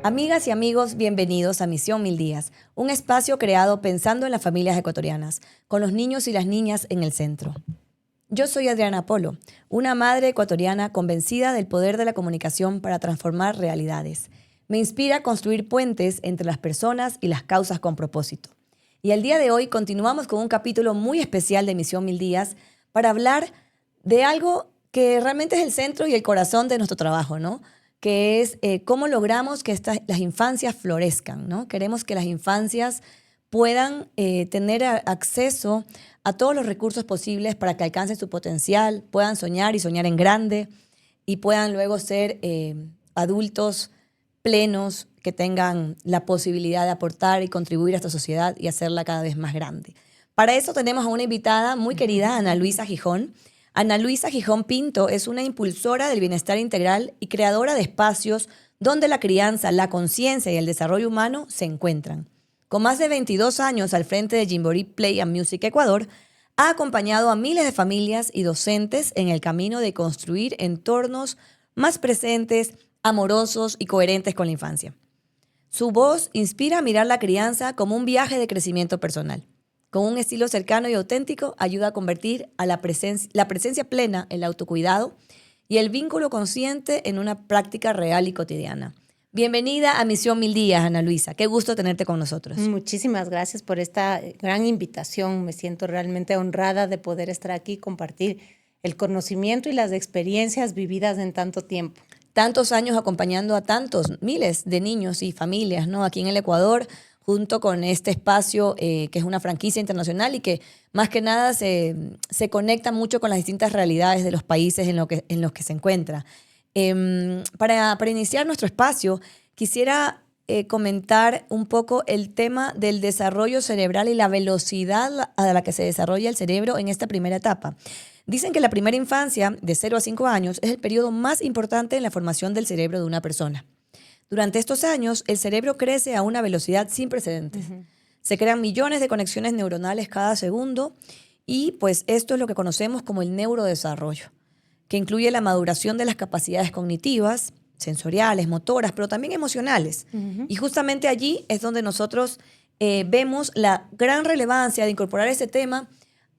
Amigas y amigos, bienvenidos a Misión Mil Días, un espacio creado pensando en las familias ecuatorianas, con los niños y las niñas en el centro. Yo soy Adriana Polo, una madre ecuatoriana convencida del poder de la comunicación para transformar realidades. Me inspira a construir puentes entre las personas y las causas con propósito. Y el día de hoy continuamos con un capítulo muy especial de Misión Mil Días para hablar de algo que realmente es el centro y el corazón de nuestro trabajo, ¿no? Que es cómo logramos que las infancias florezcan, ¿no? Queremos que las infancias puedan tener acceso a todos los recursos posibles para que alcancen su potencial, puedan soñar y soñar en grande y puedan luego ser adultos plenos que tengan la posibilidad de aportar y contribuir a esta sociedad y hacerla cada vez más grande. Para eso tenemos a una invitada muy querida, Ana Luisa Gijón. Ana Luisa Gijón Pinto es una impulsora del bienestar integral y creadora de espacios donde la crianza, la conciencia y el desarrollo humano se encuentran. Con más de 22 años al frente de Gymboree Play and Music Ecuador, ha acompañado a miles de familias y docentes en el camino de construir entornos más presentes, amorosos y coherentes con la infancia. Su voz inspira a mirar la crianza como un viaje de crecimiento personal. Con un estilo cercano y auténtico, ayuda a convertir a la presencia plena, el autocuidado y el vínculo consciente en una práctica real y cotidiana. Bienvenida a Misión Mil Días, Ana Luisa. Qué gusto tenerte con nosotros. Muchísimas gracias por esta gran invitación. Me siento realmente honrada de poder estar aquí y compartir el conocimiento y las experiencias vividas en tanto tiempo. Tantos años acompañando a tantos, miles de niños y familias, ¿no? Aquí en el Ecuador, junto con este espacio que es una franquicia internacional y que más que nada se conecta mucho con las distintas realidades de los países en los que se encuentra. Para iniciar nuestro espacio, quisiera comentar un poco el tema del desarrollo cerebral y la velocidad a la que se desarrolla el cerebro en esta primera etapa. Dicen que la primera infancia, de 0 a 5 años, es el periodo más importante en la formación del cerebro de una persona. Durante estos años, el cerebro crece a una velocidad sin precedentes. Se crean millones de conexiones neuronales cada segundo y pues esto es lo que conocemos como el neurodesarrollo, que incluye la maduración de las capacidades cognitivas, sensoriales, motoras, pero también emocionales. Y justamente allí es donde nosotros vemos la gran relevancia de incorporar ese tema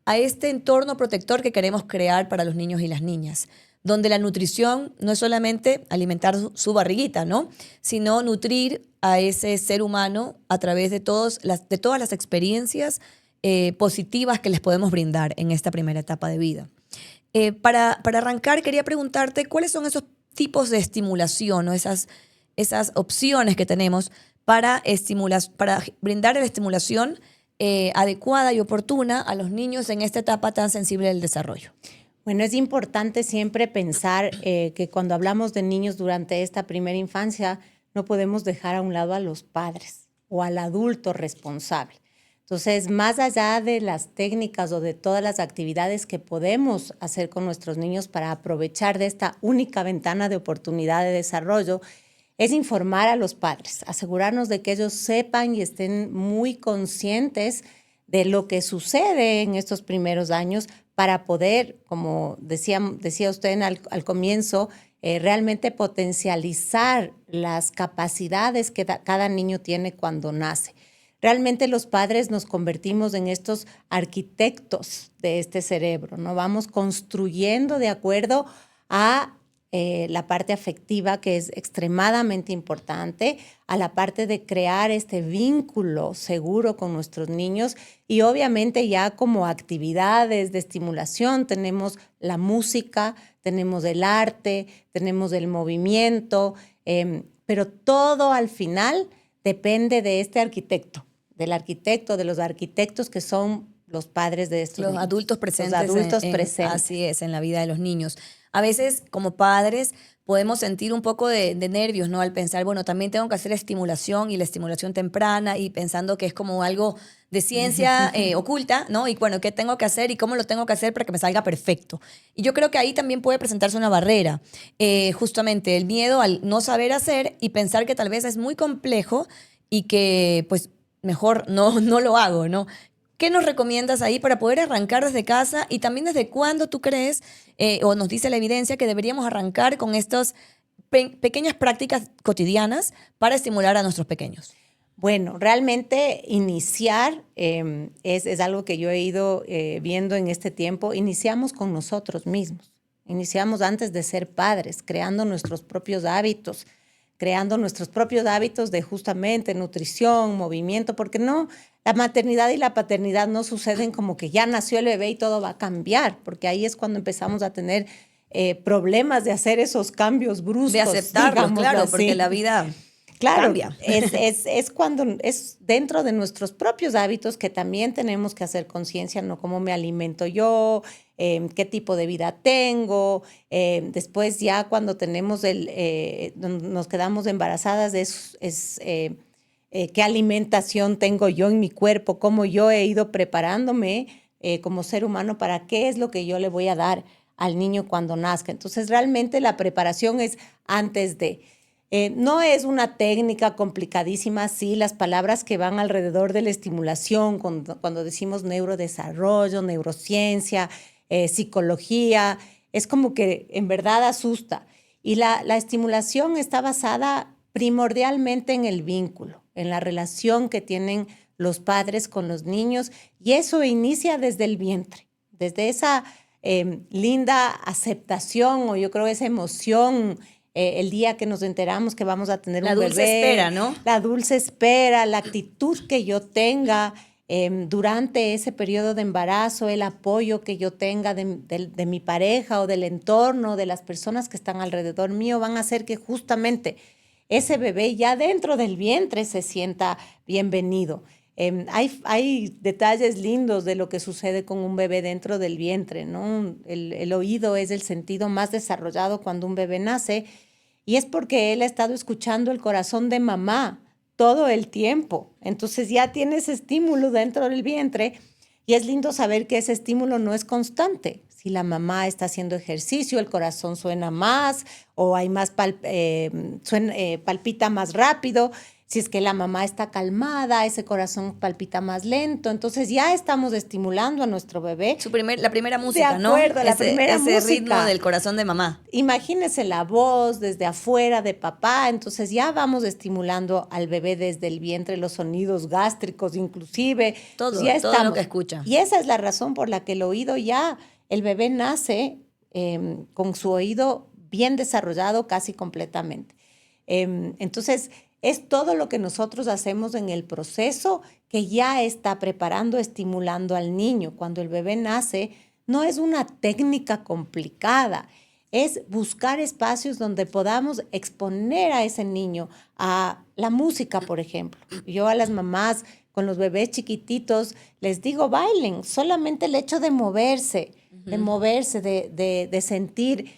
a este entorno protector que queremos crear para los niños y las niñas, donde la nutrición no es solamente alimentar su barriguita, ¿no? Sino nutrir a ese ser humano a través de todas las experiencias positivas que les podemos brindar en esta primera etapa de vida. Para arrancar, quería preguntarte cuáles son esos tipos de estimulación o esas opciones que tenemos para brindar la estimulación adecuada y oportuna a los niños en esta etapa tan sensible del desarrollo. Bueno, es importante siempre pensar que cuando hablamos de niños durante esta primera infancia, no podemos dejar a un lado a los padres o al adulto responsable. Entonces, más allá de las técnicas o de todas las actividades que podemos hacer con nuestros niños para aprovechar de esta única ventana de oportunidad de desarrollo, es informar a los padres, asegurarnos de que ellos sepan y estén muy conscientes de lo que sucede en estos primeros años para poder, como decía usted al comienzo, realmente potencializar las capacidades que cada niño tiene cuando nace. Realmente los padres nos convertimos en estos arquitectos de este cerebro, ¿no? Vamos construyendo de acuerdo a la parte afectiva, que es extremadamente importante, a la parte de crear este vínculo seguro con nuestros niños y obviamente ya como actividades de estimulación tenemos la música, tenemos el arte, tenemos el movimiento, pero todo al final depende de este arquitecto, de los arquitectos que son los padres de estos niños. Adultos presentes. Los adultos presentes. Así es, en la vida de los niños. A veces, como padres, podemos sentir un poco de nervios, ¿no? Al pensar, bueno, también tengo que hacer estimulación y la estimulación temprana y pensando que es como algo de ciencia oculta, ¿no? Y bueno, ¿qué tengo que hacer y cómo lo tengo que hacer para que me salga perfecto? Y yo creo que ahí también puede presentarse una barrera, justamente el miedo al no saber hacer y pensar que tal vez es muy complejo y que pues mejor no lo hago, ¿no? ¿Qué nos recomiendas ahí para poder arrancar desde casa y también desde cuándo tú crees o nos dice la evidencia que deberíamos arrancar con estos pequeñas prácticas cotidianas para estimular a nuestros pequeños? Bueno, realmente iniciar es algo que yo he ido viendo en este tiempo. Iniciamos con nosotros mismos. Iniciamos antes de ser padres, creando nuestros propios hábitos, de justamente nutrición, movimiento, porque no, la maternidad y la paternidad no suceden como que ya nació el bebé y todo va a cambiar, porque ahí es cuando empezamos a tener problemas de hacer esos cambios bruscos. De aceptarlo, claro, así. porque la vida Claro, cambia. es cuando es dentro de nuestros propios hábitos que también tenemos que hacer conciencia, ¿no? Cómo me alimento yo, qué tipo de vida tengo. Después ya cuando tenemos nos quedamos embarazadas, qué alimentación tengo yo en mi cuerpo, cómo yo he ido preparándome como ser humano para qué es lo que yo le voy a dar al niño cuando nazca. Entonces, realmente la preparación es antes de... no es una técnica complicadísima, sí, las palabras que van alrededor de la estimulación, cuando decimos neurodesarrollo, neurociencia, psicología, es como que en verdad asusta. Y la estimulación está basada primordialmente en el vínculo, en la relación que tienen los padres con los niños, y eso inicia desde el vientre, desde esa linda aceptación, o yo creo esa emoción, el día que nos enteramos que vamos a tener un bebé. La dulce espera, ¿no? La dulce espera, la actitud que yo tenga durante ese periodo de embarazo, el apoyo que yo tenga de mi pareja o del entorno, de las personas que están alrededor mío, van a hacer que justamente ese bebé ya dentro del vientre se sienta bienvenido. Hay detalles lindos de lo que sucede con un bebé dentro del vientre, ¿no? El oído es el sentido más desarrollado cuando un bebé nace, y es porque él ha estado escuchando el corazón de mamá todo el tiempo. Entonces ya tiene ese estímulo dentro del vientre, y es lindo saber que ese estímulo no es constante. Si la mamá está haciendo ejercicio, el corazón suena más, o hay más palpita más rápido. Si es que la mamá está calmada, ese corazón palpita más lento. Entonces ya estamos estimulando a nuestro bebé. La primera música, ¿no? De acuerdo, la primera música. Ese ritmo del corazón de mamá. Imagínese la voz desde afuera de papá. Entonces ya vamos estimulando al bebé desde el vientre, los sonidos gástricos inclusive. Todo, ya todo lo que escucha. Y esa es la razón por la que el oído ya, el bebé nace con su oído bien desarrollado casi completamente. Entonces, es todo lo que nosotros hacemos en el proceso que ya está preparando, estimulando al niño. Cuando el bebé nace, no es una técnica complicada, es buscar espacios donde podamos exponer a ese niño a la música, por ejemplo. Yo a las mamás con los bebés chiquititos les digo, bailen, solamente el hecho de moverse, de sentir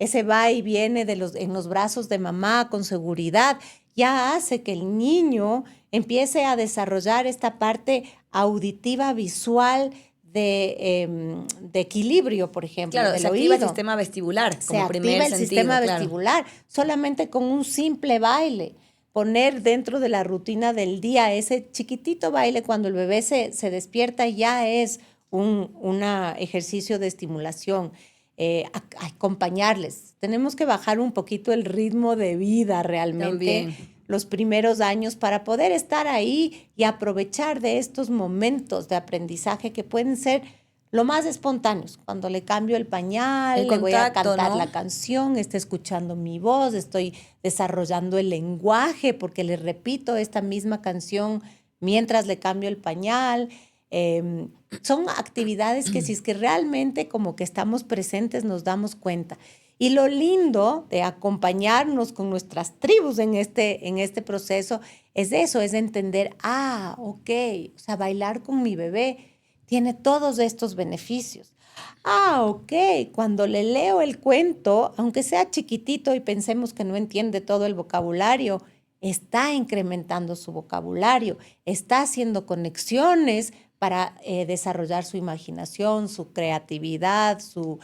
ese va y viene en los brazos de mamá con seguridad, ya hace que el niño empiece a desarrollar esta parte auditiva, visual, de equilibrio, por ejemplo, claro, del se oído. activa el sistema vestibular como primer sentido. Sistema vestibular, solamente con un simple baile. Poner dentro de la rutina del día ese chiquitito baile cuando el bebé se despierta ya es un ejercicio de estimulación. Acompañarles. Tenemos que bajar un poquito el ritmo de vida realmente. También. Los primeros años para poder estar ahí y aprovechar de estos momentos de aprendizaje que pueden ser lo más espontáneos. Cuando le cambio el pañal, le voy a cantar, ¿no?, la canción, está escuchando mi voz, estoy desarrollando el lenguaje porque le repito esta misma canción mientras le cambio el pañal. Son actividades que si es que realmente como que estamos presentes nos damos cuenta. Y lo lindo de acompañarnos con nuestras tribus en este proceso es eso, es entender, ok, o sea, bailar con mi bebé tiene todos estos beneficios. Ok, cuando le leo el cuento, aunque sea chiquitito y pensemos que no entiende todo el vocabulario, está incrementando su vocabulario, está haciendo conexiones para desarrollar su imaginación, su creatividad, su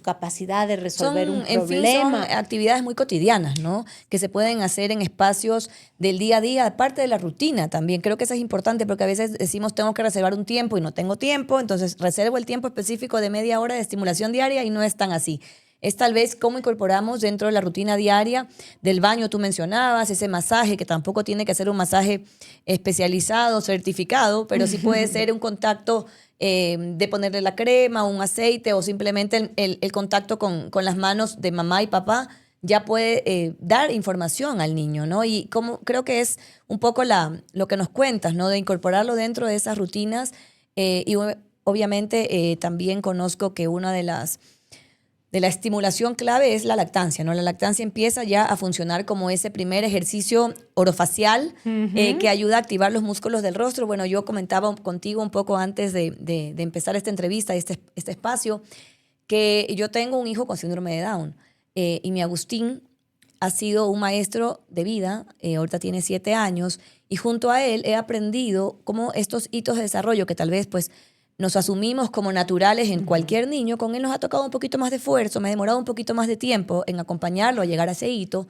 capacidad de resolver un problema. Son actividades muy cotidianas, ¿no? Que se pueden hacer en espacios del día a día, aparte de la rutina también. Creo que eso es importante porque a veces decimos tengo que reservar un tiempo y no tengo tiempo, entonces reservo el tiempo específico de media hora de estimulación diaria y no es tan así. es tal vez cómo incorporamos dentro de la rutina diaria del baño, tú mencionabas, ese masaje, que tampoco tiene que ser un masaje especializado, certificado, pero sí puede ser un contacto de ponerle la crema, un aceite o simplemente el contacto con las manos de mamá y papá ya puede dar información al niño, ¿no? Y como creo que es un poco lo que nos cuentas, ¿no? De incorporarlo dentro de esas rutinas y obviamente también conozco que una de la estimulación clave es la lactancia, ¿no? La lactancia empieza ya a funcionar como ese primer ejercicio orofacial que ayuda a activar los músculos del rostro. Bueno, yo comentaba contigo un poco antes de empezar esta entrevista, este espacio, que yo tengo un hijo con síndrome de Down y mi Agustín ha sido un maestro de vida, ahorita tiene 7 años, y junto a él he aprendido cómo estos hitos de desarrollo que tal vez pues nos asumimos como naturales en cualquier niño, con él nos ha tocado un poquito más de esfuerzo, me ha demorado un poquito más de tiempo en acompañarlo a llegar a ese hito,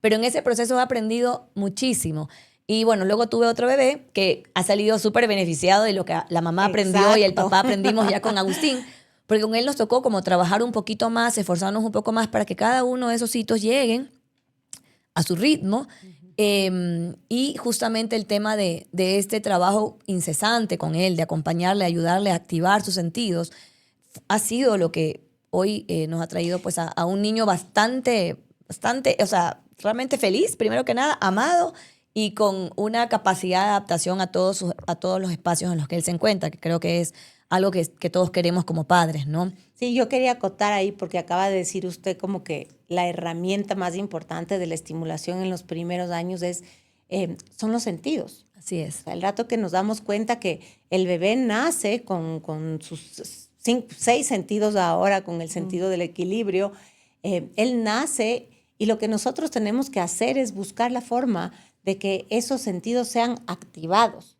pero en ese proceso he aprendido muchísimo. Y bueno, luego tuve otro bebé que ha salido súper beneficiado de lo que la mamá aprendió y el papá aprendimos ya con Agustín, porque con él nos tocó como trabajar un poquito más, esforzarnos un poco más para que cada uno de esos hitos lleguen a su ritmo. Y justamente el tema de este trabajo incesante con él, de acompañarle, ayudarle a activar sus sentidos, ha sido lo que hoy nos ha traído pues a un niño bastante, o sea, realmente feliz, primero que nada, amado y con una capacidad de adaptación a todos los espacios en los que él se encuentra, que creo que es algo que todos queremos como padres, ¿no? Sí, yo quería acotar ahí porque acaba de decir usted como que la herramienta más importante de la estimulación en los primeros años son los sentidos. Así es. O sea, el rato que nos damos cuenta que el bebé nace con sus 6 sentidos ahora, con el sentido del equilibrio, él nace y lo que nosotros tenemos que hacer es buscar la forma de que esos sentidos sean activados.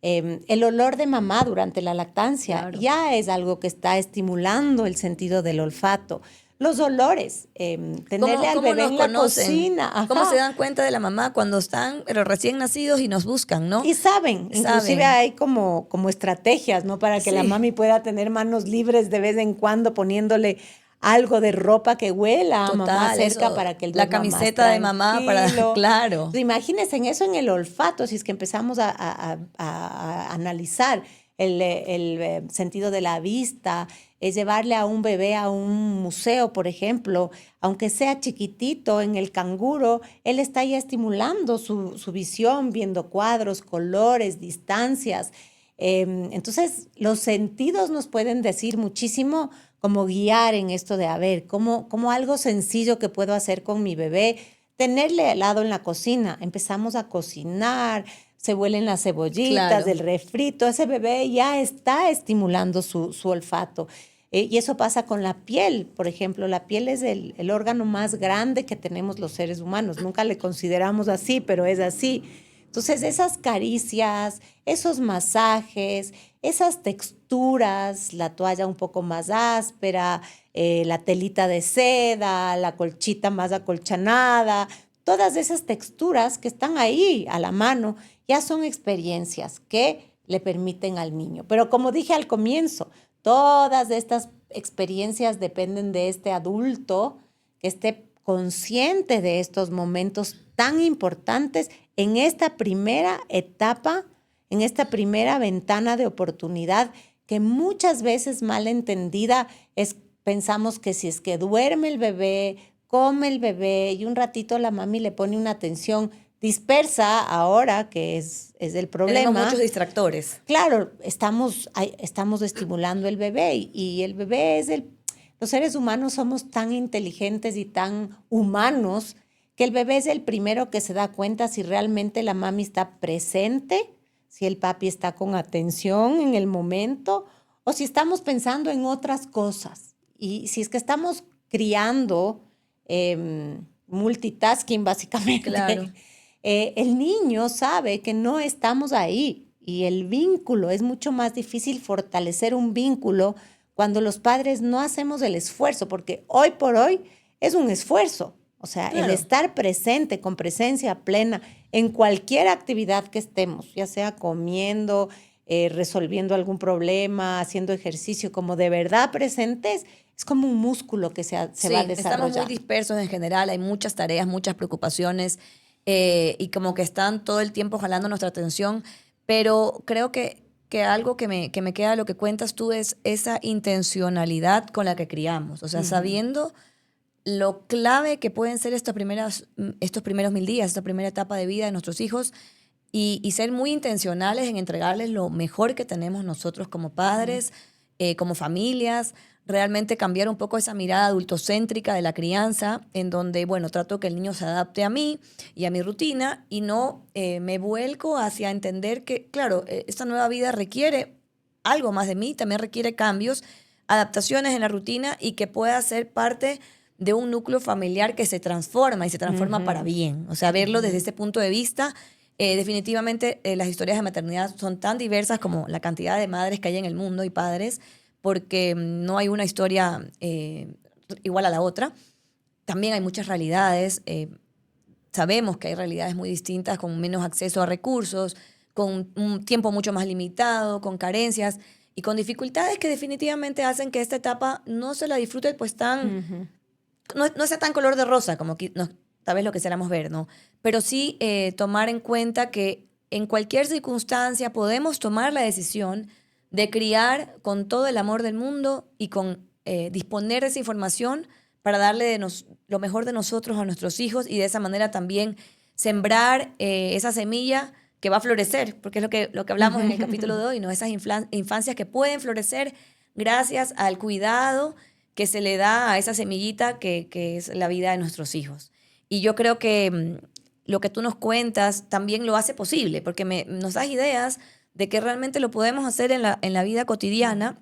El olor de mamá durante la lactancia Claro. ya es algo que está estimulando el sentido del olfato. Los olores, tenerle al bebé en la cocina. Ajá. ¿Cómo se dan cuenta de la mamá cuando están recién nacidos y nos buscan, no? Y saben, inclusive hay como estrategias, ¿no? Para que la mami pueda tener manos libres de vez en cuando poniéndole algo de ropa que huela a mamá cerca para que el la camiseta de mamá para, claro. Entonces, imagínense en eso, en el olfato, si es que empezamos a analizar el sentido de la vista, es llevarle a un bebé a un museo, por ejemplo, aunque sea chiquitito, en el canguro, él está ya estimulando su visión, viendo cuadros, colores, distancias. Entonces, los sentidos nos pueden decir muchísimo, como guiar en esto de, a ver, como algo sencillo que puedo hacer con mi bebé, tenerle helado en la cocina, empezamos a cocinar, se huelen las cebollitas del refrito, ese bebé ya está estimulando su olfato. Y eso pasa con la piel, por ejemplo, la piel es el órgano más grande que tenemos los seres humanos, nunca le consideramos así, pero es así. Entonces, esas caricias, esos masajes, esas texturas, la toalla un poco más áspera, la telita de seda, la colchita más acolchonada, todas esas texturas que están ahí a la mano, ya son experiencias que le permiten al niño. Pero como dije al comienzo, todas estas experiencias dependen de este adulto que esté consciente de estos momentos tan importantes en esta primera etapa, en esta primera ventana de oportunidad que muchas veces mal entendida pensamos que si es que duerme el bebé, come el bebé y un ratito la mami le pone una atención dispersa ahora, que es el problema. Tenemos muchos distractores. Claro, estamos estimulando el bebé y el bebé los seres humanos somos tan inteligentes y tan humanos que el bebé es el primero que se da cuenta si realmente la mami está presente, si el papi está con atención en el momento o si estamos pensando en otras cosas. Y si es que estamos criando multitasking básicamente, claro. El niño sabe que no estamos ahí y el vínculo, es mucho más difícil fortalecer un vínculo cuando los padres no hacemos el esfuerzo, porque hoy por hoy es un esfuerzo. O sea, claro, el estar presente, con presencia plena en cualquier actividad que estemos, ya sea comiendo, resolviendo algún problema, haciendo ejercicio, como de verdad presentes, es como un músculo que se va desarrollando. Estamos muy dispersos en general, hay muchas tareas, muchas preocupaciones y como que están todo el tiempo jalando nuestra atención, pero creo que algo que me queda de lo que cuentas tú es esa intencionalidad con la que criamos, o sea, sabiendo lo clave que pueden ser estos primeros 1000 días, esta primera etapa de vida de nuestros hijos y ser muy intencionales en entregarles lo mejor que tenemos nosotros como padres, como familias, realmente cambiar un poco esa mirada adultocéntrica de la crianza, en donde, bueno, trato que el niño se adapte a mí y a mi rutina y no me vuelco hacia entender que, claro, esta nueva vida requiere algo más de mí, también requiere cambios, adaptaciones en la rutina y que pueda ser parte de un núcleo familiar que se transforma y se transforma para bien. O sea, verlo desde ese punto de vista. Definitivamente las historias de maternidad son tan diversas como la cantidad de madres que hay en el mundo y padres, porque no hay una historia igual a la otra. También hay muchas realidades. Sabemos que hay realidades muy distintas, con menos acceso a recursos, con un tiempo mucho más limitado, con carencias y con dificultades que definitivamente hacen que esta etapa no se la disfrute pues tan... No sea tan color de rosa como tal vez lo quisiéramos ver, ¿no? Pero sí tomar en cuenta que en cualquier circunstancia podemos tomar la decisión de criar con todo el amor del mundo y con disponer de esa información para darle lo mejor de nosotros a nuestros hijos y de esa manera también sembrar esa semilla que va a florecer, porque es lo que hablamos en el capítulo de hoy, ¿no? Esas infancias que pueden florecer gracias al cuidado que se le da a esa semillita que es la vida de nuestros hijos. Y yo creo que lo que tú nos cuentas también lo hace posible, porque nos das ideas de que realmente lo podemos hacer en la vida cotidiana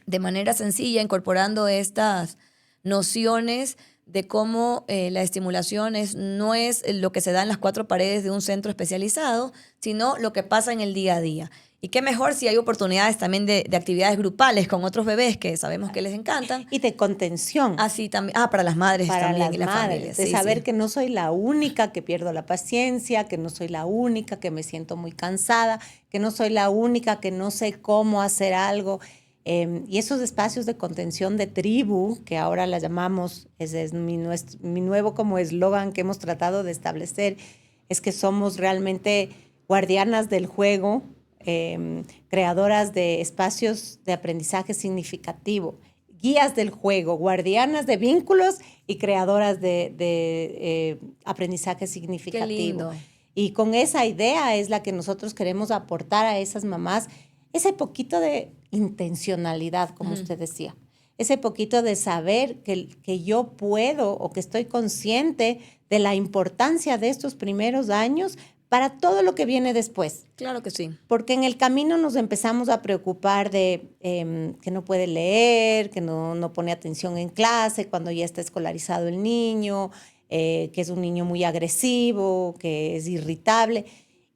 de manera sencilla, incorporando estas nociones de cómo la estimulación no es lo que se da en las 4 paredes de un centro especializado, sino lo que pasa en el día a día. Y qué mejor si hay oportunidades también de actividades grupales con otros bebés que sabemos que les encantan. Y de contención. Así también. Para las madres para también las y las madres, familias. de Sí, saber sí. que no soy la única que pierdo la paciencia, que no soy la única que me siento muy cansada, que no soy la única que no sé cómo hacer algo. Y esos espacios de contención de tribu, que ahora la llamamos, ese es mi nuevo como eslogan que hemos tratado de establecer, es que somos realmente guardianas del juego, creadoras de espacios de aprendizaje significativo, guías del juego, guardianas de vínculos y creadoras de aprendizaje significativo. Qué lindo. Y con esa idea es la que nosotros queremos aportar a esas mamás, ese poquito de intencionalidad, como usted decía, ese poquito de saber que yo puedo o que estoy consciente de la importancia de estos primeros años para todo lo que viene después. Claro que sí. Porque en el camino nos empezamos a preocupar de que no puede leer, que no pone atención en clase, cuando ya está escolarizado el niño, que es un niño muy agresivo, que es irritable.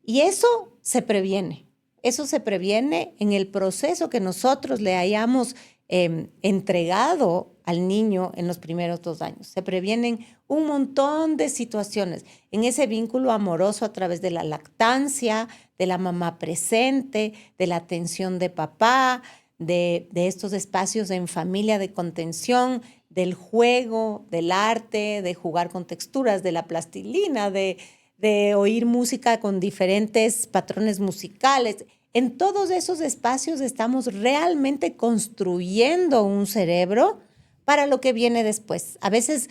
Y eso se previene. Eso se previene en el proceso que nosotros le hayamos entregado al niño en los primeros 2 años. Se previenen un montón de situaciones en ese vínculo amoroso a través de la lactancia, de la mamá presente, de la atención de papá, de estos espacios en familia de contención, del juego, del arte, de jugar con texturas, de la plastilina, de oír música con diferentes patrones musicales. En todos esos espacios estamos realmente construyendo un cerebro para lo que viene después. A veces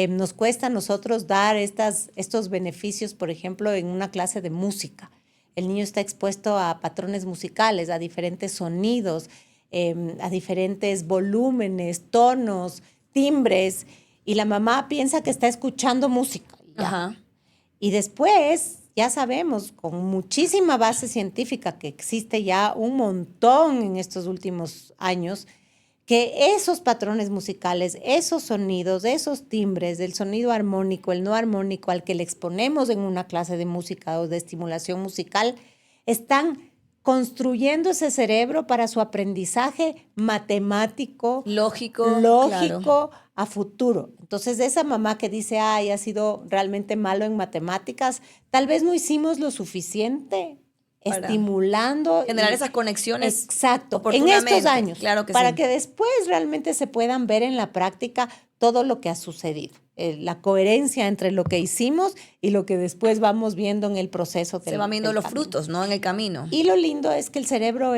nos cuesta a nosotros dar estos beneficios, por ejemplo, en una clase de música. El niño está expuesto a patrones musicales, a diferentes sonidos, a diferentes volúmenes, tonos, timbres, y la mamá piensa que está escuchando música. Ajá. Y después, ya sabemos, con muchísima base científica, que existe ya un montón en estos últimos años, que esos patrones musicales, esos sonidos, esos timbres, el sonido armónico, el no armónico al que le exponemos en una clase de música o de estimulación musical, están construyendo ese cerebro para su aprendizaje matemático, Lógico, claro, a futuro. Entonces, esa mamá que dice, ha sido realmente malo en matemáticas, tal vez no hicimos lo suficiente estimulando. Generar esas conexiones. Exacto, en estos años. Claro que para sí. que después realmente se puedan ver en la práctica todo lo que ha sucedido. La coherencia entre lo que hicimos y lo que después vamos viendo en el proceso. Se van viendo los frutos, ¿no? En el camino. Y lo lindo es que el cerebro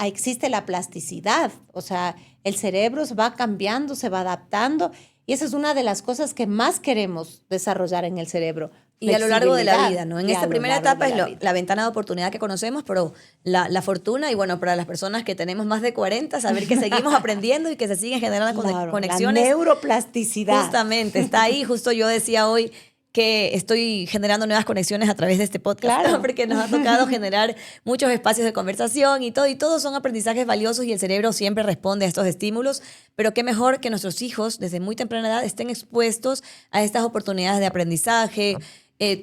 existe la plasticidad, o sea, el cerebro se va cambiando, se va adaptando, y esa es una de las cosas que más queremos desarrollar en el cerebro. Y a lo largo de la vida, ¿no? En esta primera etapa es la ventana de oportunidad que conocemos, pero la fortuna, y bueno, para las personas que tenemos más de 40, saber que seguimos aprendiendo y que se siguen generando conexiones. La neuroplasticidad. Justamente, está ahí. Justo yo decía hoy que estoy generando nuevas conexiones a través de este podcast, claro. porque nos ha tocado generar muchos espacios de conversación y todos son aprendizajes valiosos y el cerebro siempre responde a estos estímulos, pero qué mejor que nuestros hijos desde muy temprana edad estén expuestos a estas oportunidades de aprendizaje.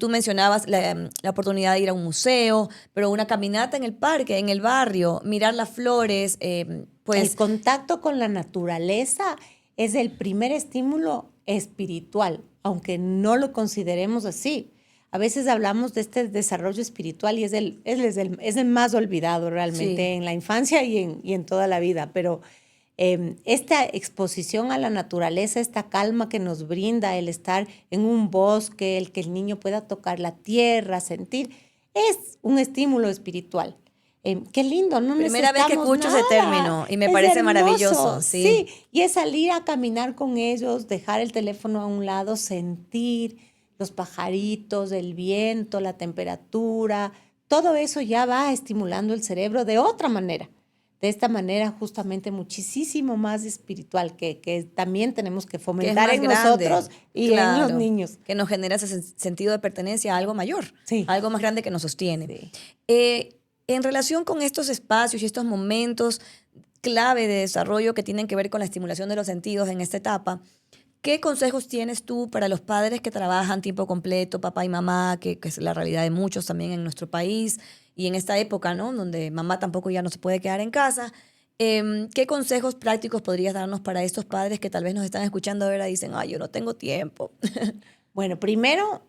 Tú mencionabas la oportunidad de ir a un museo, pero una caminata en el parque, en el barrio, mirar las flores, pues... El contacto con la naturaleza es el primer estímulo espiritual, aunque no lo consideremos así. A veces hablamos de este desarrollo espiritual y es el más olvidado realmente en la infancia y en toda la vida, pero esta exposición a la naturaleza, esta calma que nos brinda el estar en un bosque, el que el niño pueda tocar la tierra, sentir, es un estímulo espiritual. Qué lindo, no Primera vez que escucho nada. Ese término y me parece hermoso, maravilloso. Sí, y es salir a caminar con ellos, dejar el teléfono a un lado, sentir los pajaritos, el viento, la temperatura, todo eso ya va estimulando el cerebro de otra manera. De esta manera justamente muchísimo más espiritual que también tenemos que fomentar en nosotros y en los niños. Que nos genera ese sentido de pertenencia a algo mayor, algo más grande que nos sostiene. Sí. En relación con estos espacios y estos momentos clave de desarrollo que tienen que ver con la estimulación de los sentidos en esta etapa, ¿qué consejos tienes tú para los padres que trabajan tiempo completo, papá y mamá, que es la realidad de muchos también en nuestro país y en esta época, ¿no? Donde mamá tampoco ya no se puede quedar en casa? ¿Qué consejos prácticos podrías darnos para estos padres que tal vez nos están escuchando ahora y dicen, ay, yo no tengo tiempo? Bueno, primero,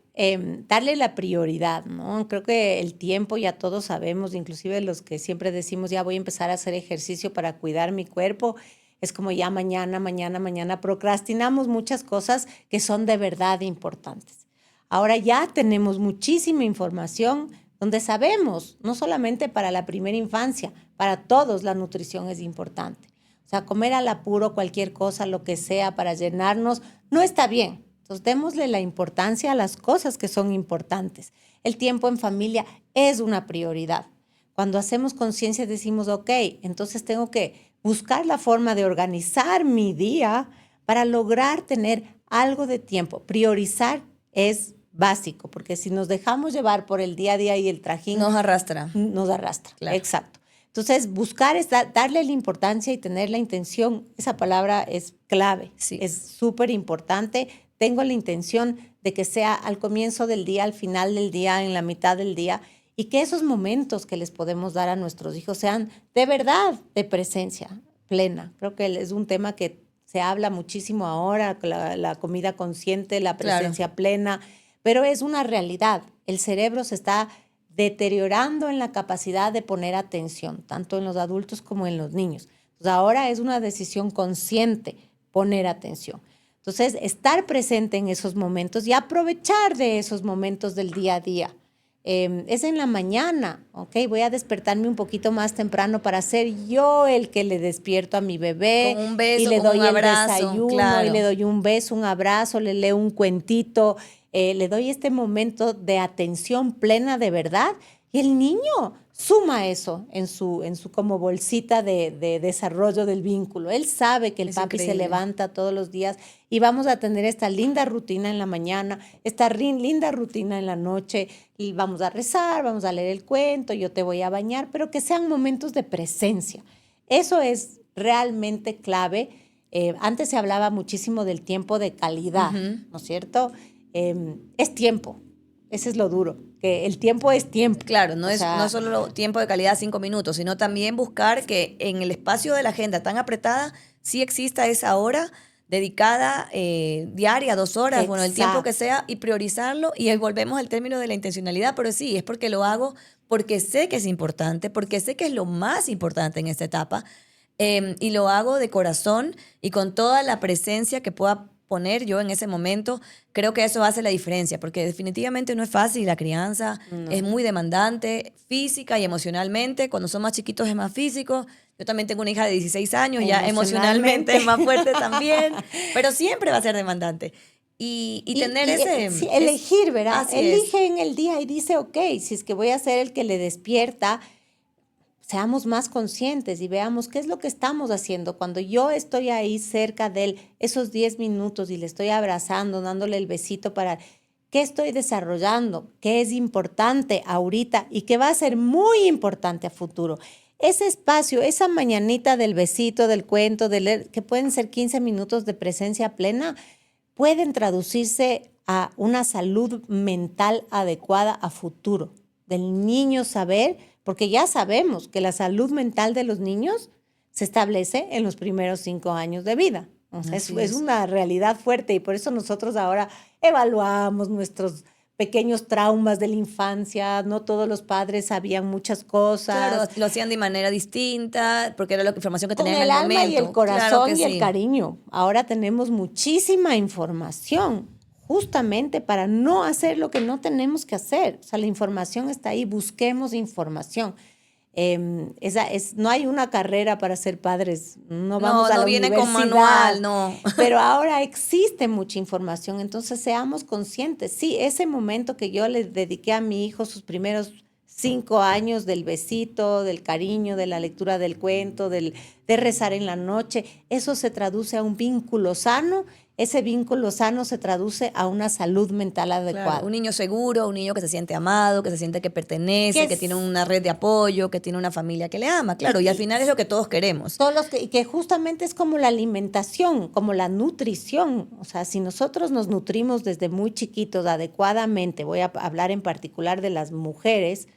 darle la prioridad, ¿no? Creo que el tiempo ya todos sabemos, inclusive los que siempre decimos, ya voy a empezar a hacer ejercicio para cuidar mi cuerpo, es como ya mañana, procrastinamos muchas cosas que son de verdad importantes. Ahora ya tenemos muchísima información donde sabemos, no solamente para la primera infancia, para todos la nutrición es importante. O sea, comer al apuro cualquier cosa, lo que sea, para llenarnos, no está bien. Entonces, démosle la importancia a las cosas que son importantes. El tiempo en familia es una prioridad. Cuando hacemos conciencia decimos, ok, entonces tengo que buscar la forma de organizar mi día para lograr tener algo de tiempo. Priorizar es básico, porque si nos dejamos llevar por el día a día y el trajín... Nos arrastra. Nos arrastra, claro. Exacto. Entonces, buscar es darle la importancia y tener la intención. Esa palabra es clave, es súper importante. Tengo la intención de que sea al comienzo del día, al final del día, en la mitad del día, y que esos momentos que les podemos dar a nuestros hijos sean de verdad de presencia plena. Creo que es un tema que se habla muchísimo ahora, la comida consciente, la presencia plena, pero es una realidad. El cerebro se está deteriorando en la capacidad de poner atención, tanto en los adultos como en los niños. Entonces, ahora es una decisión consciente poner atención. Entonces, estar presente en esos momentos y aprovechar de esos momentos del día a día. Es en la mañana, ¿ok? Voy a despertarme un poquito más temprano para ser yo el que le despierto a mi bebé. Con un beso, y le con doy un abrazo, el desayuno, claro. y le doy un beso, un abrazo, le leo un cuentito, le doy este momento de atención plena de verdad. Y el niño suma eso en su como bolsita de desarrollo del vínculo. Él sabe que el papi se levanta todos los días y vamos a tener esta linda rutina en la mañana, esta linda rutina en la noche, y vamos a rezar, vamos a leer el cuento, yo te voy a bañar, pero que sean momentos de presencia. Eso es realmente clave. Antes se hablaba muchísimo del tiempo de calidad, ¿no es cierto? Es tiempo. Ese es lo duro, que el tiempo es tiempo. Claro, no es solo tiempo de calidad 5 minutos, sino también buscar que en el espacio de la agenda tan apretada sí exista esa hora dedicada diaria, 2 horas, bueno, el tiempo que Exacto. sea, y priorizarlo. Y ahí volvemos al término de la intencionalidad, pero sí, es porque lo hago porque sé que es importante, porque sé que es lo más importante en esta etapa, y lo hago de corazón y con toda la presencia que pueda poner yo en ese momento. Creo que eso hace la diferencia, porque definitivamente no es fácil la crianza, es No. muy demandante física y emocionalmente. Cuando son más chiquitos es más físico. Yo también tengo una hija de 16 años, ya emocionalmente Emocionalmente. es más fuerte también, pero siempre va a ser demandante. Y tener Sí, es, elegir, ¿verdad? así es. Elige en el día y dice, ok, si es que voy a ser el que le despierta, seamos más conscientes y veamos qué es lo que estamos haciendo. Cuando yo estoy ahí cerca de él, esos 10 minutos y le estoy abrazando, dándole el besito para qué estoy desarrollando, qué es importante ahorita y qué va a ser muy importante a futuro. Ese espacio, esa mañanita del besito, del cuento, que pueden ser 15 minutos de presencia plena, pueden traducirse a una salud mental adecuada a futuro, del niño saber, porque ya sabemos que la salud mental de los niños se establece en los primeros 5 años de vida. O sea, Así es es. una realidad fuerte y por eso nosotros ahora evaluamos nuestros pequeños traumas de la infancia. No todos los padres sabían muchas Claro, cosas. lo hacían de manera distinta, porque era la información que Con tenían en el el alma y el momento. Claro que corazón y el sí. cariño. Ahora tenemos muchísima información, justamente para no hacer lo que no tenemos que hacer. O sea, la información está ahí, busquemos información. No hay una carrera para ser padres, no vamos No, a no la viene con universidad, manual, no. pero ahora existe mucha información, entonces seamos conscientes. Sí, ese momento que yo le dediqué a mi hijo, sus primeros 5 años del besito, del cariño, de la lectura del cuento, de rezar en la noche, eso se traduce a un vínculo sano. Ese vínculo sano se traduce a una salud mental Claro, un adecuada. niño seguro, un niño que se siente amado, que se siente que Que pertenece, que tiene es, una red de apoyo, que tiene una familia que le ama, claro, y al y final es lo que todos queremos. y que justamente es como la alimentación, como la nutrición. O sea, si nosotros nos nutrimos desde muy chiquitos adecuadamente, voy a hablar en particular de las mujeres,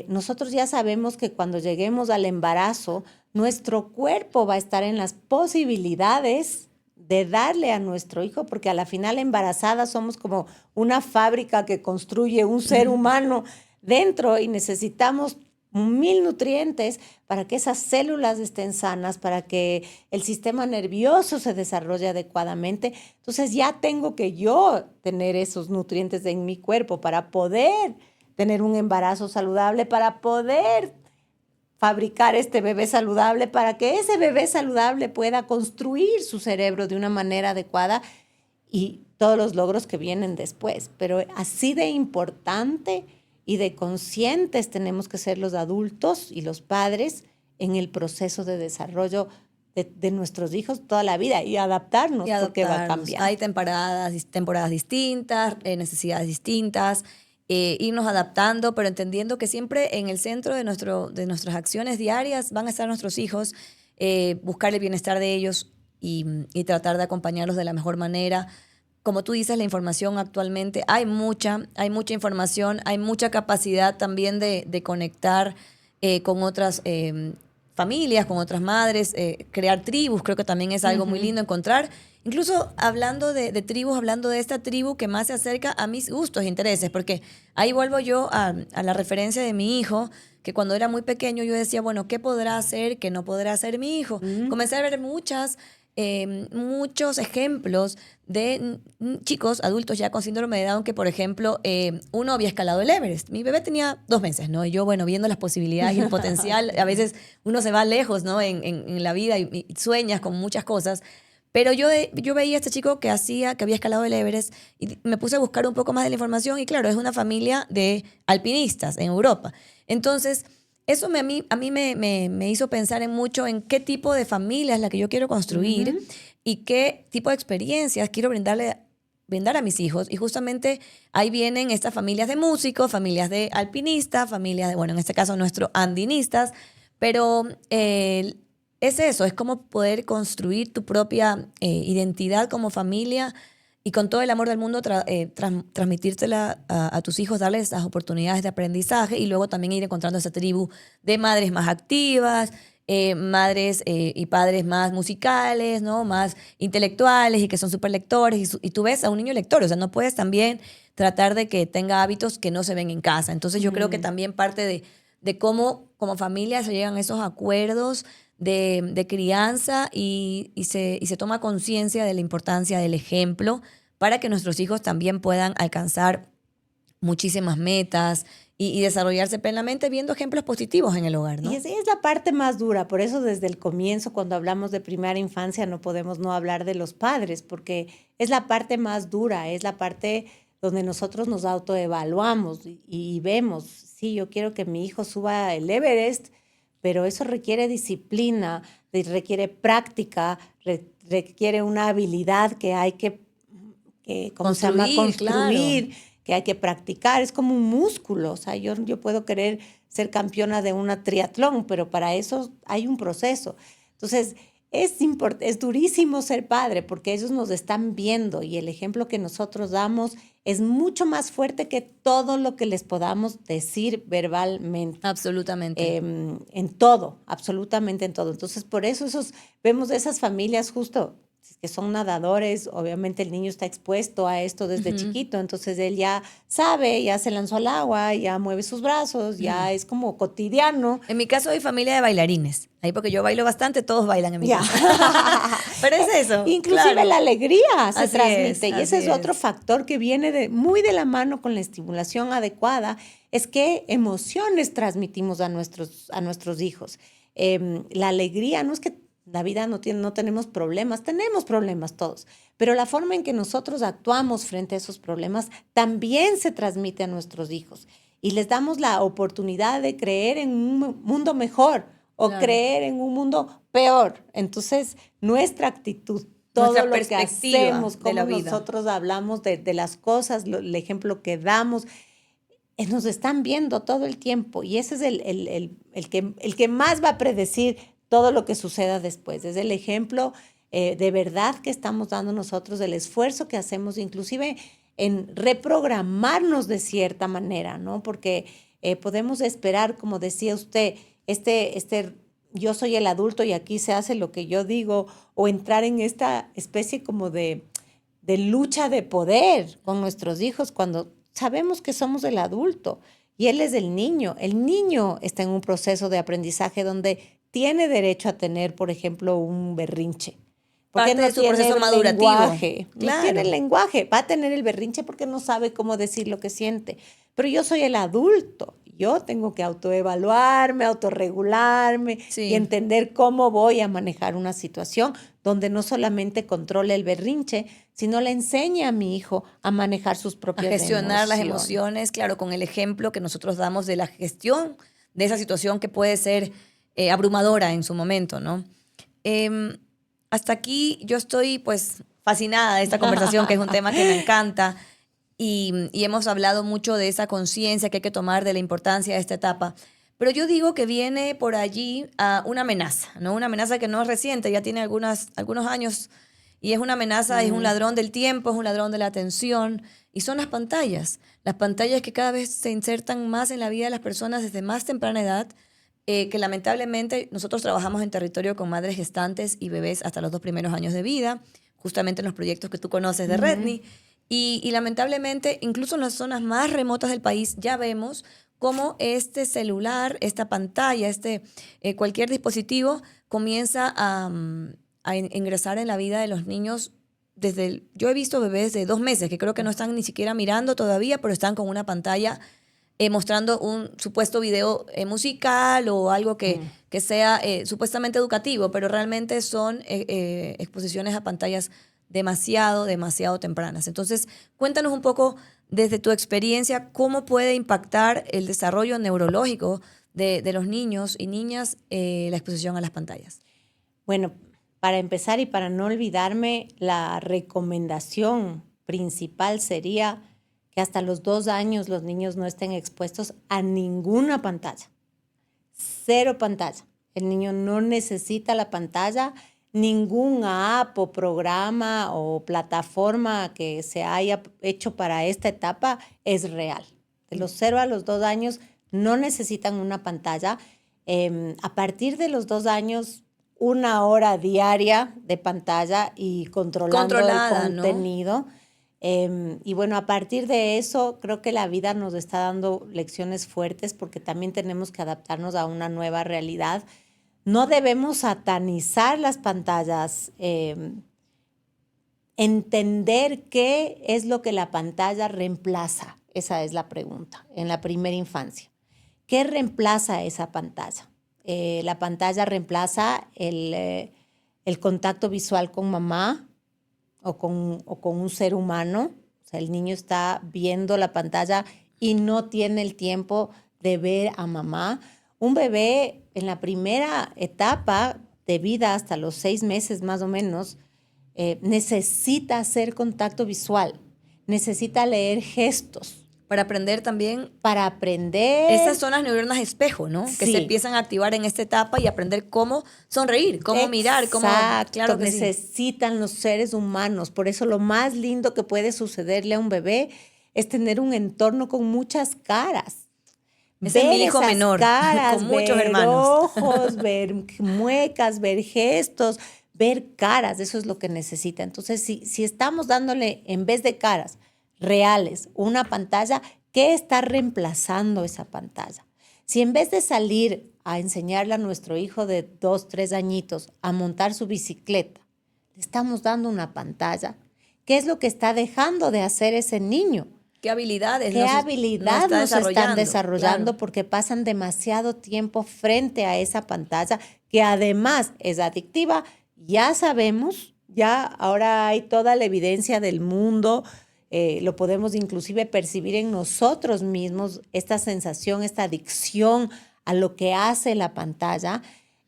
nosotros ya sabemos que cuando lleguemos al embarazo, nuestro cuerpo va a estar en las posibilidades de darle a nuestro hijo, porque a la final embarazada somos como una fábrica que construye un ser humano dentro y necesitamos 1000 nutrientes para que esas células estén sanas, para que el sistema nervioso se desarrolle adecuadamente. Entonces ya tengo que yo tener esos nutrientes en mi cuerpo para poder tener un embarazo saludable, para poder fabricar este bebé saludable, para que ese bebé saludable pueda construir su cerebro de una manera adecuada y todos los logros que vienen después. Pero así de importante y de conscientes tenemos que ser los adultos y los padres en el proceso de desarrollo de nuestros hijos toda la vida y Y adaptarnos porque va adaptarnos. Hay cambiando. temporadas distintas, necesidades distintas, irnos adaptando, pero entendiendo que siempre en el centro de nuestras acciones diarias van a estar nuestros hijos, buscar el bienestar de ellos y tratar de acompañarlos de la mejor manera. Como tú dices, la información actualmente, hay mucha información, hay mucha capacidad también de conectar con otras familias, con otras madres, crear tribus, creo que también es algo muy Ujú. lindo encontrar. Incluso hablando de tribus, hablando de esta tribu que más se acerca a mis gustos e intereses, porque ahí vuelvo yo a la referencia de mi hijo, que cuando era muy pequeño yo decía, bueno, ¿qué podrá hacer, qué no podrá hacer mi hijo? Mm. Comencé a ver muchos ejemplos de chicos, adultos ya con síndrome de Down, que por ejemplo, uno había escalado el Everest. Mi bebé tenía 2 meses, ¿no? Y yo, bueno, viendo las posibilidades y el potencial, a veces uno se va lejos, ¿no? En la vida y sueñas con muchas cosas. Pero yo veía a este chico que había escalado el Everest y me puse a buscar un poco más de la información y claro, es una familia de alpinistas en Europa. Entonces, eso a mí me hizo pensar en mucho en qué tipo de familia es la que yo quiero construir Ujú. y qué tipo de experiencias quiero brindar a mis hijos. Y justamente ahí vienen estas familias de músicos, familias de alpinistas, familias de, bueno, en este caso nuestros andinistas, pero es eso, es como poder construir tu propia identidad como familia y con todo el amor del mundo transmitírtela a tus hijos, darles las oportunidades de aprendizaje y luego también ir encontrando esa tribu de madres más activas, madres y padres más musicales, ¿no? Más intelectuales y que son súper lectores. Y tú ves a un niño lector, o sea, no puedes también tratar de que tenga hábitos que no se ven en casa. Entonces yo creo que también parte de cómo como familia se llegan a esos acuerdos de crianza y se toma conciencia de la importancia del ejemplo para que nuestros hijos también puedan alcanzar muchísimas metas y desarrollarse plenamente viendo ejemplos positivos en el hogar, ¿no? Y esa es la parte más dura, por eso desde el comienzo, cuando hablamos de primera infancia, no podemos no hablar de los padres, porque es la parte más dura, es la parte donde nosotros nos autoevaluamos y vemos, sí, yo quiero que mi hijo suba el Everest, pero eso requiere disciplina, requiere práctica, requiere una habilidad que hay ¿cómo se llama? Construir, claro. que hay que practicar. Es como un músculo. O sea, yo puedo querer ser campeona de una triatlón, pero para eso hay un proceso. Entonces, es durísimo ser padre porque ellos nos están viendo y el ejemplo que nosotros damos es mucho más fuerte que todo lo que les podamos decir verbalmente. Absolutamente. En todo, absolutamente en todo. Entonces, por eso vemos de esas familias justo que son nadadores, obviamente el niño está expuesto a esto desde chiquito, entonces él ya sabe, ya se lanzó al agua, ya mueve sus brazos, ya es como cotidiano. En mi caso hay familia de bailarines. Ahí porque yo bailo bastante, todos bailan en mi Ya. casa. Pero es eso. Inclusive claro. la alegría se Así transmite. Y ese así es otro factor que viene muy de la mano con la estimulación adecuada, es qué emociones transmitimos a nuestros hijos. La alegría no es que la vida no tenemos problemas todos, pero la forma en que nosotros actuamos frente a esos problemas también se transmite a nuestros hijos y les damos la oportunidad de creer en un mundo mejor o Claro. creer en un mundo peor. Entonces, nuestra actitud, todo Nuestra lo que perspectiva hacemos, de la cómo vida. nosotros hablamos de las cosas, el ejemplo que damos, nos están viendo todo el tiempo y ese es el que más va a predecir todo lo que suceda después. Es el ejemplo de verdad que estamos dando nosotros, del esfuerzo que hacemos, inclusive en reprogramarnos de cierta manera, ¿no? Porque podemos esperar, como decía usted, yo soy el adulto y aquí se hace lo que yo digo, o entrar en esta especie como de lucha de poder con nuestros hijos cuando sabemos que somos el adulto y él es el niño. El niño está en un proceso de aprendizaje donde tiene derecho a tener, por ejemplo, un berrinche. Porque Parte de su proceso madurativo. lenguaje, no Claro. tiene el lenguaje, va a tener el berrinche porque no sabe cómo decir lo que siente. Pero yo soy el adulto, yo tengo que autoevaluarme, autorregularme Sí. y entender cómo voy a manejar una situación donde no solamente controle el berrinche, sino le enseñe a mi hijo a manejar sus A propias gestionar las emociones. emociones, claro, con el ejemplo que nosotros damos de la gestión de esa situación que puede ser abrumadora en su momento, ¿no? Hasta aquí yo estoy pues fascinada de esta conversación, que es un tema que me encanta y hemos hablado mucho de esa conciencia que hay que tomar de la importancia de esta etapa. Pero yo digo que viene por allí una amenaza, ¿no? Una amenaza que no es reciente, ya tiene algunos años y es una amenaza, es un ladrón del tiempo, es un ladrón de la atención y son las pantallas que cada vez se insertan más en la vida de las personas desde más temprana edad, que lamentablemente nosotros trabajamos en territorio con madres gestantes y bebés hasta los 2 primeros años de vida, justamente en los proyectos que tú conoces de Redney. Y lamentablemente, incluso en las zonas más remotas del país, ya vemos cómo este celular, esta pantalla, cualquier dispositivo comienza a ingresar en la vida de los niños yo he visto bebés de 2 meses que creo que no están ni siquiera mirando todavía, pero están con una pantalla mostrando un supuesto video musical o algo que sea supuestamente educativo, pero realmente son exposiciones a pantallas demasiado tempranas. Entonces, cuéntanos un poco desde tu experiencia cómo puede impactar el desarrollo neurológico de los niños y niñas la exposición a las pantallas. Bueno, para empezar y para no olvidarme, la recomendación principal sería que hasta los 2 años los niños no estén expuestos a ninguna pantalla. 0 pantalla. El niño no necesita la pantalla, ningún app o programa o plataforma que se haya hecho para esta etapa es real. De los 0 a los 2 años no necesitan una pantalla. A partir de los 2 años, 1 hora diaria de pantalla y controlando el contenido. ¿No? Y bueno, a partir de eso, creo que la vida nos está dando lecciones fuertes porque también tenemos que adaptarnos a una nueva realidad. No debemos satanizar las pantallas, entender qué es lo que la pantalla reemplaza. Esa es la pregunta en la primera infancia. ¿Qué reemplaza esa pantalla? La pantalla reemplaza el contacto visual con mamá o con un ser humano. O sea, el niño está viendo la pantalla y no tiene el tiempo de ver a mamá. Un bebé en la primera etapa de vida, hasta los 6 meses más o menos, necesita hacer contacto visual, necesita leer gestos. Para aprender también. Para aprender. Esas son las neuronas espejo, ¿no? Sí. Que se empiezan a activar en esta etapa y aprender cómo sonreír, cómo mirar, cómo. Claro que necesitan sí. Los seres humanos. Por eso lo más lindo que puede sucederle a un bebé es tener un entorno con muchas caras. Ese es mi hijo menor, caras, con muchos ver hermanos. Ojos, ver muecas, ver gestos, ver caras. Eso es lo que necesita. Entonces, si estamos dándole, en vez de caras reales, una pantalla, ¿qué está reemplazando esa pantalla? Si en vez de salir a enseñarle a nuestro hijo de 2, 3 añitos a montar su bicicleta, le estamos dando una pantalla, ¿qué es lo que está dejando de hacer ese niño? ¿Qué habilidades nos están desarrollando? Claro. Porque pasan demasiado tiempo frente a esa pantalla, que además es adictiva. Ya sabemos, ya ahora hay toda la evidencia del mundo. Lo podemos inclusive percibir en nosotros mismos, esta sensación, esta adicción a lo que hace la pantalla.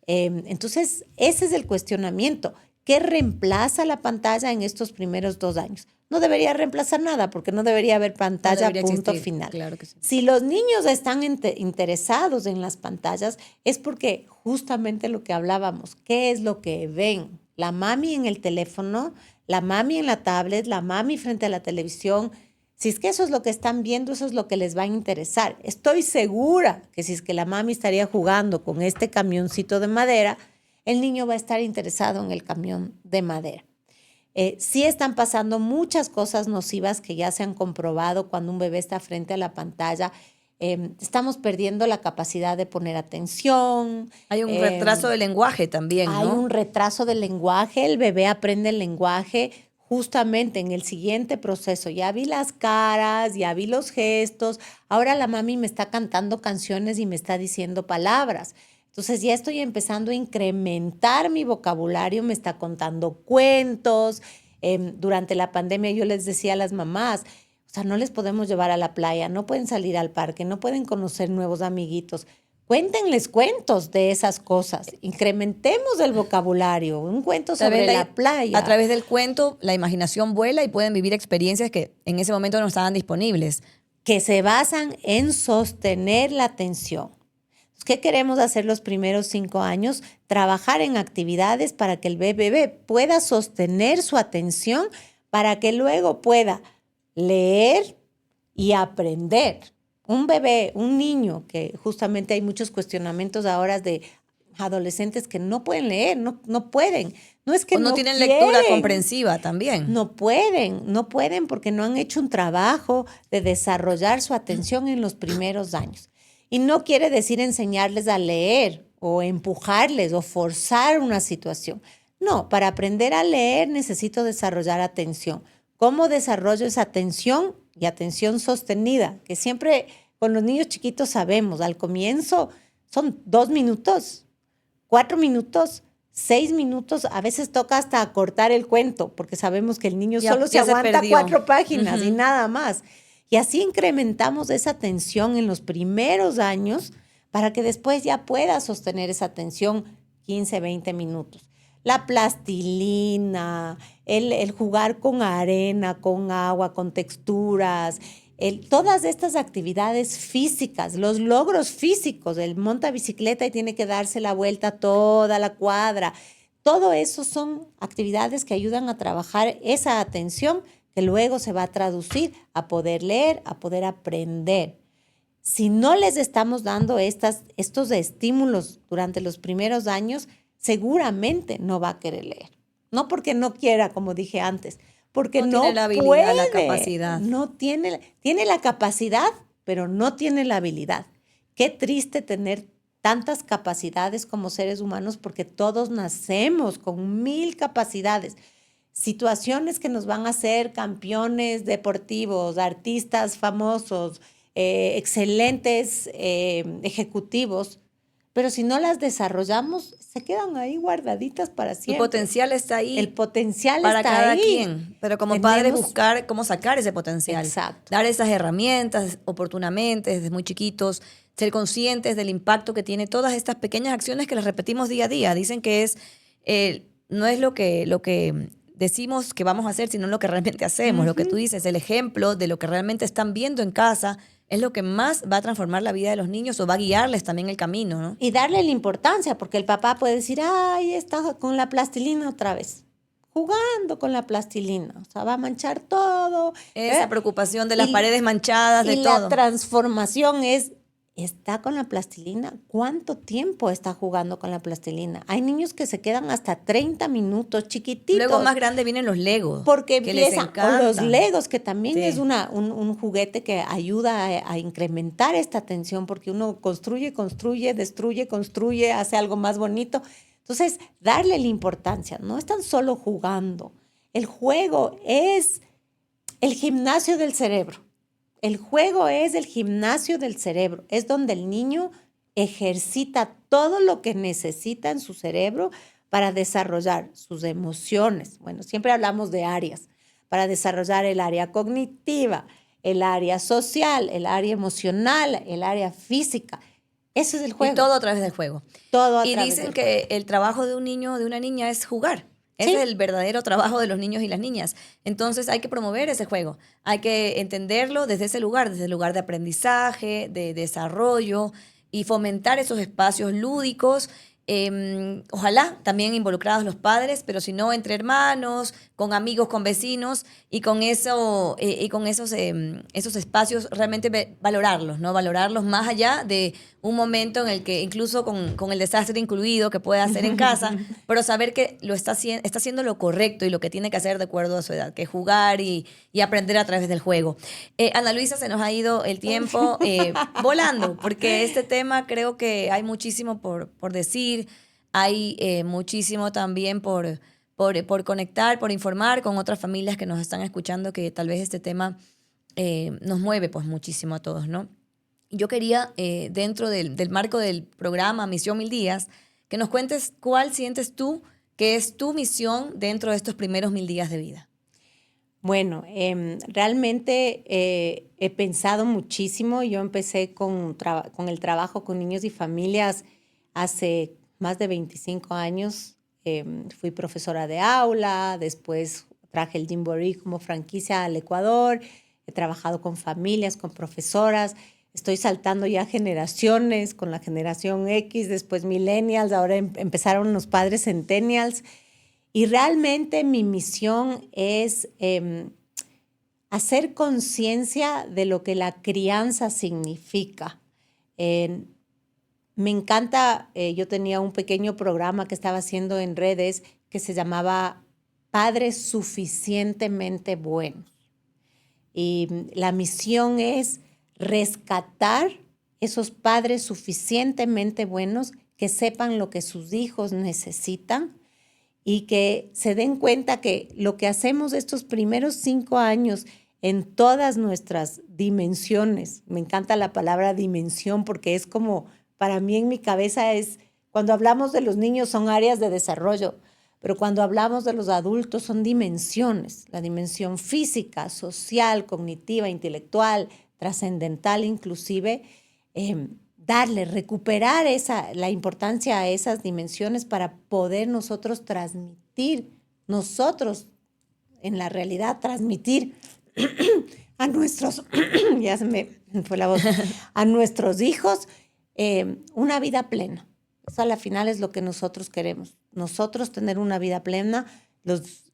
Entonces, ese es el cuestionamiento. ¿Qué reemplaza la pantalla en estos primeros 2 años? No debería reemplazar nada porque no debería haber pantalla, punto final. Claro que sí. Si los niños están interesados en las pantallas, es porque justamente lo que hablábamos, ¿qué es lo que ven? La mami en el teléfono, la mami en la tablet, la mami frente a la televisión. Si es que eso es lo que están viendo, eso es lo que les va a interesar. Estoy segura que si es que la mami estaría jugando con este camioncito de madera, el niño va a estar interesado en el camión de madera. Sí están pasando muchas cosas nocivas que ya se han comprobado cuando un bebé está frente a la pantalla. Estamos perdiendo la capacidad de poner atención. Hay un retraso del lenguaje también, ¿no? Hay un retraso del lenguaje. El bebé aprende el lenguaje justamente en el siguiente proceso. Ya vi las caras, ya vi los gestos. Ahora la mami me está cantando canciones y me está diciendo palabras. Entonces ya estoy empezando a incrementar mi vocabulario, me está contando cuentos. Durante la pandemia yo les decía a las mamás, o sea, no les podemos llevar a la playa, no pueden salir al parque, no pueden conocer nuevos amiguitos. Cuéntenles cuentos de esas cosas, incrementemos el vocabulario, un cuento sobre la playa. A través del cuento la imaginación vuela y pueden vivir experiencias que en ese momento no estaban disponibles. Que se basan en sostener la atención. ¿Qué queremos hacer los primeros 5 años? Trabajar en actividades para que el bebé pueda sostener su atención, para que luego pueda leer y aprender. Un bebé, un niño, que justamente hay muchos cuestionamientos ahora de adolescentes que no pueden leer, no pueden. No es que o no tienen lectura comprensiva también. No pueden porque no han hecho un trabajo de desarrollar su atención en los primeros años. Y no quiere decir enseñarles a leer o empujarles o forzar una situación. No, para aprender a leer necesito desarrollar atención. ¿Cómo desarrollo esa atención? Y atención sostenida, que siempre con los niños chiquitos sabemos, al comienzo son 2 minutos, 4 minutos, 6 minutos, a veces toca hasta acortar el cuento, porque sabemos que el niño solo se aguanta 4 páginas y nada más. Y así incrementamos esa atención en los primeros años para que después ya pueda sostener esa atención 15, 20 minutos. La plastilina, el jugar con arena, con agua, con texturas, todas estas actividades físicas, los logros físicos, el monta bicicleta y tiene que darse la vuelta toda la cuadra. Todo eso son actividades que ayudan a trabajar esa atención que luego se va a traducir a poder leer, a poder aprender. Si no les estamos dando estos estímulos durante los primeros años, seguramente no va a querer leer. No porque no quiera, como dije antes, porque no tiene la habilidad, puede, la capacidad. no tiene la capacidad, pero no tiene la habilidad. Qué triste tener tantas capacidades como seres humanos, porque todos nacemos con 1000 capacidades. Situaciones que nos van a hacer campeones deportivos, artistas famosos, excelentes ejecutivos, pero si no las desarrollamos, se quedan ahí guardaditas para siempre. El potencial está ahí. El potencial para está cada ahí. quien. Pero como padres buscar cómo sacar ese potencial. Exacto. Dar esas herramientas oportunamente desde muy chiquitos, ser conscientes del impacto que tiene todas estas pequeñas acciones que les repetimos día a día. Dicen que no es lo que decimos que vamos a hacer, sino lo que realmente hacemos. Lo que tú dices, el ejemplo de lo que realmente están viendo en casa es lo que más va a transformar la vida de los niños o va a guiarles también el camino, ¿no? Y darle la importancia, porque el papá puede decir, ay, está con la plastilina otra vez, jugando con la plastilina, o sea, va a manchar todo. Esa preocupación de las paredes manchadas, de todo. Y la transformación está con la plastilina. ¿Cuánto tiempo está jugando con la plastilina? Hay niños que se quedan hasta 30 minutos, chiquititos. Luego más grande vienen los Legos. Porque que les empiezan, encantan. o los Legos, que también Sí. es un juguete que ayuda a incrementar esta tensión, porque uno construye, destruye, construye, hace algo más bonito. Entonces, darle la importancia. No están solo jugando. El juego es el gimnasio del cerebro. El juego es el gimnasio del cerebro. Es donde el niño ejercita todo lo que necesita en su cerebro para desarrollar sus emociones. Bueno, siempre hablamos de áreas. Para desarrollar el área cognitiva, el área social, el área emocional, el área física. Eso es el juego. Y todo a través del juego. Todo a y través dicen del que juego. el trabajo de un niño o de una niña es jugar. Sí. Ese es el verdadero trabajo de los niños y las niñas. Entonces hay que promover ese juego. Hay que entenderlo desde ese lugar, desde el lugar de aprendizaje, de desarrollo y fomentar esos espacios lúdicos. Ojalá también involucrados los padres, pero si no, entre hermanos, con amigos, con vecinos y con eso y con esos espacios realmente valorarlos, ¿no? Valorarlos más allá de un momento en el que incluso con el desastre incluido que puede hacer en casa, pero saber que está haciendo lo correcto y lo que tiene que hacer de acuerdo a su edad, que es jugar y aprender a través del juego. Ana Luisa, se nos ha ido el tiempo volando, porque este tema creo que hay muchísimo por decir. Hay muchísimo también por conectar, por informar con otras familias que nos están escuchando, que tal vez este tema nos mueve pues muchísimo a todos, ¿no? Yo quería, dentro del marco del programa Misión 1000 Días, que nos cuentes cuál sientes tú que es tu misión dentro de estos primeros 1000 días de vida. Bueno, realmente he pensado muchísimo. Yo empecé con el trabajo con niños y familias hace más de 25 años. Fui profesora de aula, después traje el Gymboree como franquicia al Ecuador, he trabajado con familias, con profesoras, estoy saltando ya generaciones, con la generación X, después millennials, ahora empezaron los padres centennials, y realmente mi misión es hacer conciencia de lo que la crianza significa. Me encanta, yo tenía un pequeño programa que estaba haciendo en redes que se llamaba Padres Suficientemente Buenos. Y la misión es rescatar esos padres suficientemente buenos que sepan lo que sus hijos necesitan y que se den cuenta que lo que hacemos estos primeros 5 años en todas nuestras dimensiones, me encanta la palabra dimensión porque es como, para mí en mi cabeza es, cuando hablamos de los niños son áreas de desarrollo, pero cuando hablamos de los adultos son dimensiones, la dimensión física, social, cognitiva, intelectual, trascendental inclusive, recuperar la importancia a esas dimensiones para poder nosotros transmitir, en la realidad transmitir a nuestros, ya se me fue la voz, a nuestros hijos una vida plena. Eso a la final es lo que nosotros queremos. Nosotros tener una vida plena,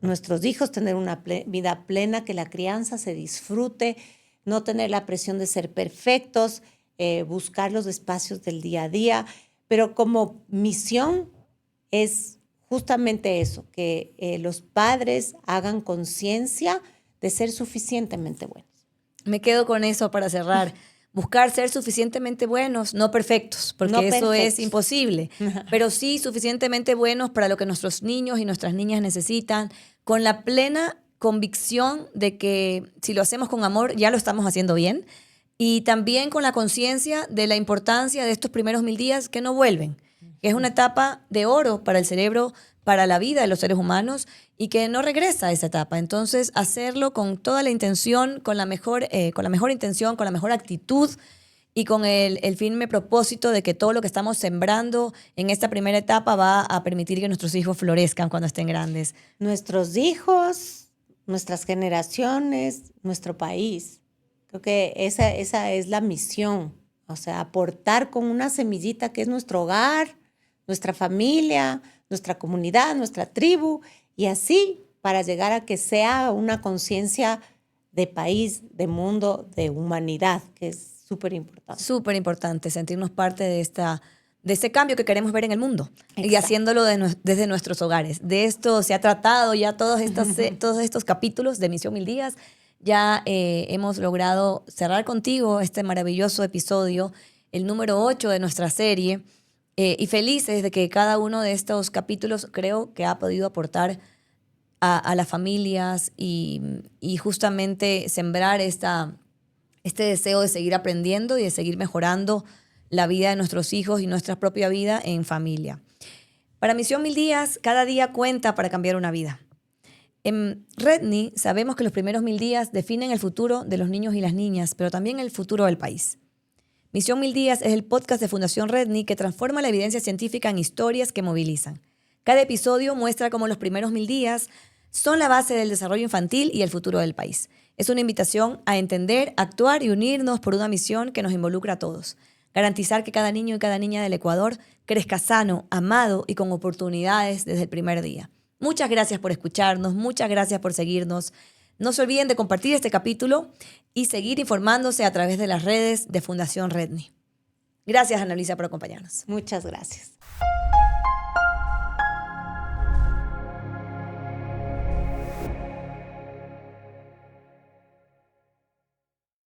nuestros hijos tener una vida plena, que la crianza se disfrute, no tener la presión de ser perfectos, buscar los espacios del día a día, pero como misión es justamente eso, que los padres hagan conciencia de ser suficientemente buenos. Me quedo con eso para cerrar. Buscar ser suficientemente buenos, no perfectos, porque No eso es perfectos. imposible, pero sí suficientemente buenos para lo que nuestros niños y nuestras niñas necesitan, con la plena convicción de que si lo hacemos con amor, ya lo estamos haciendo bien, y también con la conciencia de la importancia de estos primeros 1000 días que no vuelven, que es una etapa de oro para el cerebro, para la vida de los seres humanos y que no regresa a esa etapa. Entonces, hacerlo con toda la intención, con la mejor intención, con la mejor actitud y con el firme propósito de que todo lo que estamos sembrando en esta primera etapa va a permitir que nuestros hijos florezcan cuando estén grandes. Nuestros hijos, nuestras generaciones, nuestro país. Creo que esa es la misión. O sea, aportar con una semillita que es nuestro hogar, nuestra familia, nuestra comunidad, nuestra tribu, y así para llegar a que sea una conciencia de país, de mundo, de humanidad, que es súper importante. Súper importante sentirnos parte de este cambio que queremos ver en el mundo. Exacto. Y haciéndolo desde nuestros hogares. De esto se ha tratado ya todos estos capítulos de Misión 1000 Días. Ya hemos logrado cerrar contigo este maravilloso episodio, el número 8 de nuestra serie. Y felices de que cada uno de estos capítulos creo que ha podido aportar a las familias y justamente sembrar este deseo de seguir aprendiendo y de seguir mejorando la vida de nuestros hijos y nuestra propia vida en familia. Para Misión 1000 Días, cada día cuenta para cambiar una vida. En Redni sabemos que los primeros 1000 días definen el futuro de los niños y las niñas, pero también el futuro del país. Misión 1000 Días es el podcast de Fundación Redni que transforma la evidencia científica en historias que movilizan. Cada episodio muestra cómo los primeros 1000 días son la base del desarrollo infantil y el futuro del país. Es una invitación a entender, actuar y unirnos por una misión que nos involucra a todos. Garantizar que cada niño y cada niña del Ecuador crezca sano, amado y con oportunidades desde el primer día. Muchas gracias por escucharnos, muchas gracias por seguirnos. No se olviden de compartir este capítulo y seguir informándose a través de las redes de Fundación Redni. Gracias, Ana Luisa, por acompañarnos. Muchas gracias.